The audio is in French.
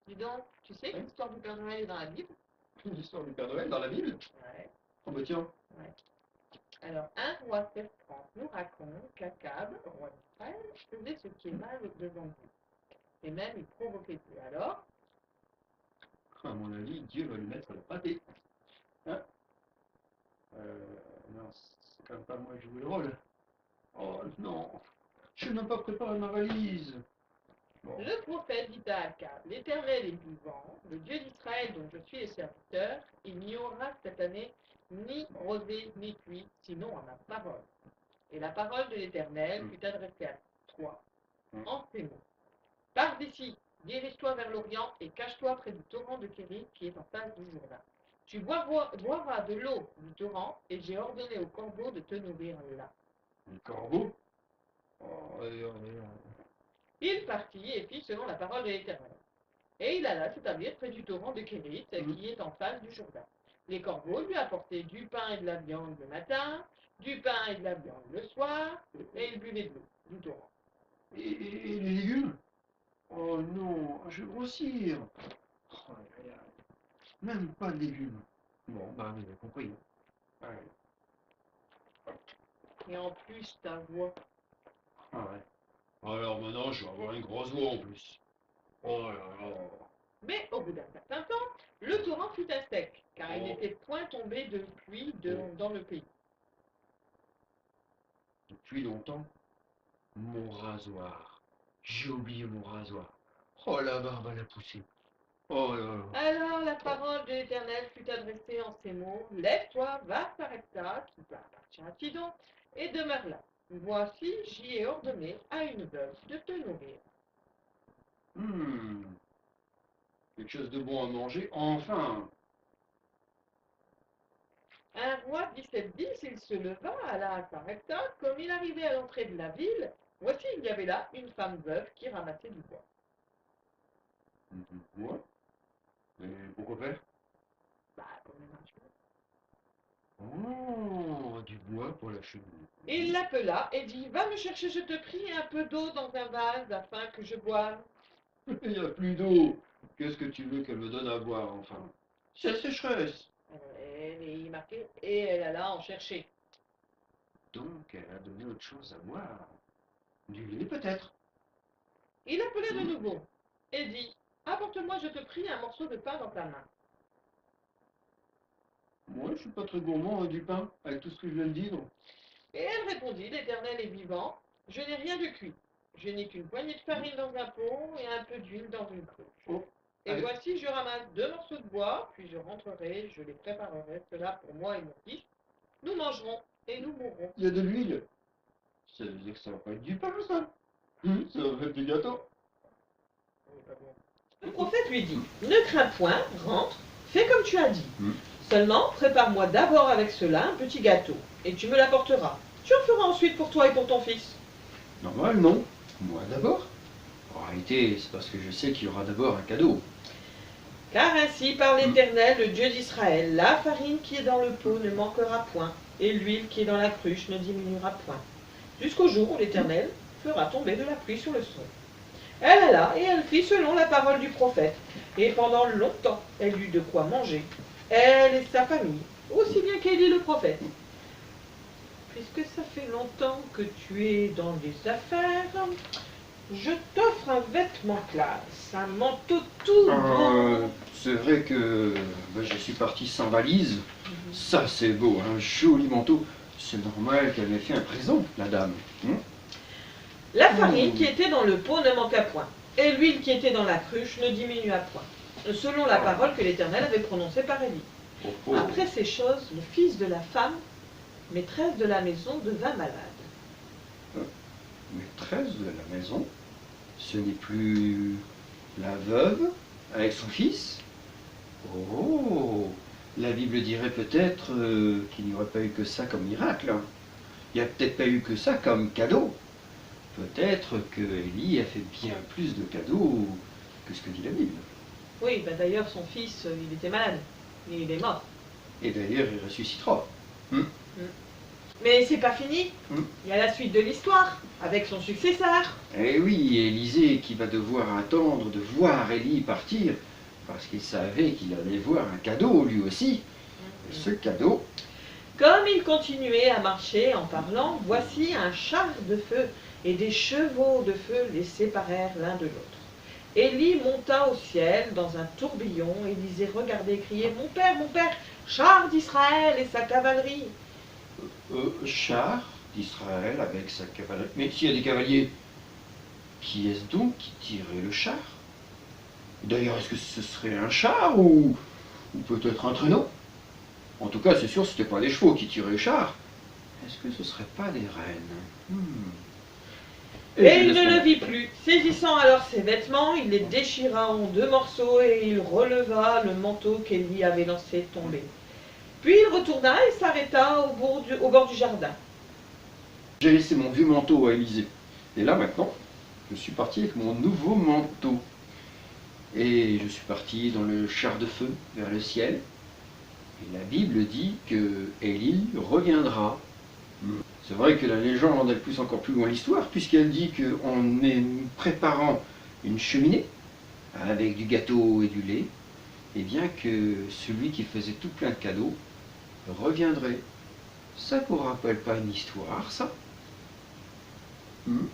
Dis donc, tu sais que Ouais. l'histoire du Père Noël est dans la Bible? L'histoire du Père Noël dans la Bible? Ouais, Oh bah tiens. ouais. Alors, un roi septembre nous raconte qu'Akab, roi d'Israël, faisait ce qui est mal devant Dieu. Et même il provoquait Dieu. Alors, À mon avis, Dieu va lui mettre le pâté. Hein? Non, c'est quand même pas moi qui joue le rôle. Oh non, je n'ai pas préparé ma valise. Bon. le prophète dit à Akab, l'Éternel est vivant, le Dieu d'Israël dont je suis le serviteur, il n'y aura cette année ni rosée ni pluie, sinon à ma parole. Et la parole de l'Éternel fut adressée à toi, en ces mots. Pars d'ici, dirige-toi vers l'Orient et cache-toi près du torrent de Kérit qui est en face du Jourdain. Tu boiras de l'eau du torrent et j'ai ordonné aux corbeaux de te nourrir là. Les corbeaux? Oh, allez. Il partit et fit selon la parole de l'Éternel. Et il alla s'établir près du torrent de Kérit qui est en face du Jourdain. Les corbeaux lui apportaient du pain et de la viande le matin, du pain et de la viande le soir, et il buvait de l'eau du torrent. Et les légumes? Oh non, je vais grossir. Oh, même pas de légumes. Bon, bah, vous avez compris. Ouais. Et en plus, ta voix. Ah ouais. Alors maintenant, je vais avoir une grosse voix en plus. Oh là là. Mais au bout d'un certain temps, le torrent fut à sec, car il n'était point tombé de pluie dans le pays. Depuis longtemps, mon rasoir. J'ai oublié mon rasoir. Oh la barbe à la poussée. Oh là là. Alors la parole de l'Éternel fut adressée en ces mots, lève-toi, va à Sarepta, qui appartient à Sidon, et demeure là. Voici, j'y ai ordonné à une veuve de te nourrir. Hmm, quelque chose de bon à manger, enfin. Un roi 17 il se leva, alla à Sarepta, comme il arrivait à l'entrée de la ville, voici il y avait là une femme veuve qui ramassait du bois. Ouais. Et pourquoi faire? Bah, comme les marchands. Oh, du bois pour la cheminée. Il l'appela et dit, va me chercher, je te prie, un peu d'eau dans un vase afin que je boive. Il n'y a plus d'eau. Qu'est-ce que tu veux qu'elle me donne à boire, enfin? C'est la sécheresse. Il marquait, et elle alla en chercher. Donc, elle a donné autre chose à boire. Du lait, peut-être. Il appela de nouveau et dit, apporte-moi, je te prie, un morceau de pain dans ta main. Moi, je suis pas très gourmand du pain, avec tout ce que je viens de dire. Et elle répondit, l'Éternel est vivant, je n'ai rien de cuit. Je n'ai qu'une poignée de farine dans un pot et un peu d'huile dans une cruche. Oh, Et allez. voici, je ramasse 2 morceaux de bois, puis je rentrerai, je les préparerai, cela pour moi et mon fils. Nous mangerons et nous mourrons. Il y a de l'huile. Ça veut dire que ça va pas être du pain, ça. Ça va être du gâteau. Le prophète lui dit, ne crains point, rentre, fais comme tu as dit. Hmm. Seulement, prépare-moi d'abord avec cela un petit gâteau, et tu me l'apporteras. Tu en feras ensuite pour toi et pour ton fils. Normal, non. Moi d'abord. En réalité, c'est parce que je sais qu'il y aura d'abord un cadeau. Car ainsi parle l'Éternel, le Dieu d'Israël, la farine qui est dans le pot ne manquera point, et l'huile qui est dans la cruche ne diminuera point, jusqu'au jour où l'Éternel fera tomber de la pluie sur le sol. Elle alla et elle fit selon la parole du prophète, et pendant longtemps elle eut de quoi manger, elle et sa famille, aussi bien qu'Élie le prophète. Puisque ça fait longtemps que tu es dans les affaires, je t'offre un vêtement classe, un manteau tout beau. C'est vrai que je suis parti sans valise. Ça, c'est beau, un joli manteau. C'est normal qu'elle m'ait fait un présent, la dame. La farine qui était dans le pot ne manqua point, et l'huile qui était dans la cruche ne diminua point, selon la parole que l'Éternel avait prononcée par Élie. Après ces choses, le fils de la femme, maîtresse de la maison, devint malade. Maîtresse de la maison, ce n'est plus la veuve avec son fils? Oh, la Bible dirait peut-être qu'il n'y aurait pas eu que ça comme miracle. Il n'y a peut-être pas eu que ça comme cadeau. Peut-être que Élie a fait bien plus de cadeaux que ce que dit la Bible. Oui, d'ailleurs son fils, il était malade, et il est mort. Et d'ailleurs, il ressuscitera. Mais c'est pas fini. Hmm. Il y a la suite de l'histoire, avec son successeur. Eh oui, Élisée qui va devoir attendre de voir Élie partir, parce qu'il savait qu'il allait voir un cadeau lui aussi. Et ce cadeau, Comme il continuait à marcher en parlant, voici un char de feu et des chevaux de feu les séparèrent l'un de l'autre. Élie monta au ciel dans un tourbillon. Élisée regardait et criait, mon père, char d'Israël et sa cavalerie. char d'Israël avec sa cavalerie. Mais s'il y a des cavaliers, qui est-ce donc qui tirait le char? D'ailleurs, est-ce que ce serait un char ou peut-être un traîneau? En tout cas, c'est sûr, c'était pas des chevaux qui tiraient le char. Est-ce que ce serait pas des rennes? Et il ne le vit plus. Saisissant alors ses vêtements, il les déchira en 2 morceaux et il releva le manteau qu'Élie avait laissé tomber. Puis il retourna et s'arrêta au bord du jardin. J'ai laissé mon vieux manteau à Élisée. Et là, maintenant, je suis parti avec mon nouveau manteau. Et je suis parti dans le char de feu vers le ciel. Et la Bible dit que Élie reviendra. C'est vrai que la légende, elle pousse encore plus loin l'histoire, puisqu'elle dit qu'en préparant une cheminée avec du gâteau et du lait, et bien que celui qui faisait tout plein de cadeaux reviendrait. Ça ne vous rappelle pas une histoire, ça? Mhm.